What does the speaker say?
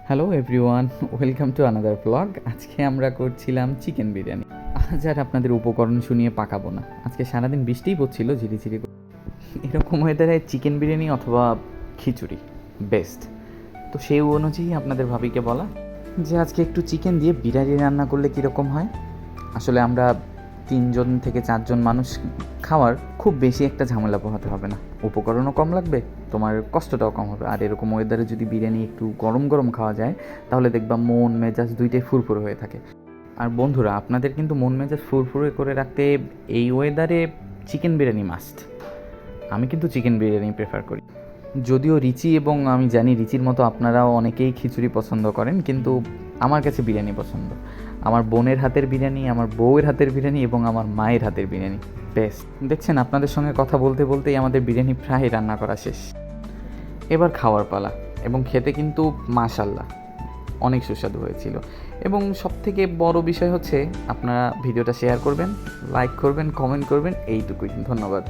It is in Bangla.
Hello everyone, welcome to another blog. আজকে আমরা করছিলাম চিকেন বিরিয়ানি। আজ আর আপনাদের উপকরণ শুনিয়ে পাকাবো না। আজকে সারাদিন বৃষ্টিই পড়ছিল ঝিরিঝিরি করে। এরকম ওয়েদারে চিকেন বিরিয়ানি অথবা খিচুড়ি বেস্ট। তো সেই অনুযায়ী আপনাদের ভাবিকে বলা যে আজকে একটু চিকেন দিয়ে বিরিয়ানি রান্না করলে কীরকম হয়। আসলে আমরা 3 থেকে 4 মানুষ খাওয়ার খুব বেশি একটা ঝামেলা পোহাতে হবে না, উপকরণও কম লাগবে, তোমার কষ্টটাও কম হবে। আর এরকম ওয়েদারে যদি বিরিয়ানি একটু গরম গরম খাওয়া যায় তাহলে দেখবা মন মেজাজ দুইটাই ফুরফুরে হয়ে থাকে। আর বন্ধুরা, আপনাদের কিন্তু মন মেজাজ ফুরফুরে করে রাখতে এই ওয়েদারে চিকেন বিরিয়ানি মাস্ট। আমি কিন্তু চিকেন বিরিয়ানি প্রেফার করি, যদিও রিচি এবং আমি জানি রিচির মতো আপনারাও অনেকেই খিচুড়ি পছন্দ করেন, কিন্তু আমার কাছে বিরিয়ানি পছন্দ। আমার বোনের হাতের বিরিয়ানি, আমার বউয়ের হাতের বিরিয়ানি এবং আমার মায়ের হাতের বিরিয়ানি বেস্ট। দেখছেন, আপনাদের সঙ্গে কথা বলতে বলতেই আমাদের বিরিয়ানি প্রায় রান্না করা শেষ। এবার খাওয়ার পালা, এবং খেতে কিন্তু মাশাল্লাহ অনেক সুস্বাদু হয়েছিল। এবং সবথেকে বড় বিষয় হচ্ছে আপনারা ভিডিওটা শেয়ার করবেন, লাইক করবেন, কমেন্ট করবেন, এইটুকুই। ধন্যবাদ।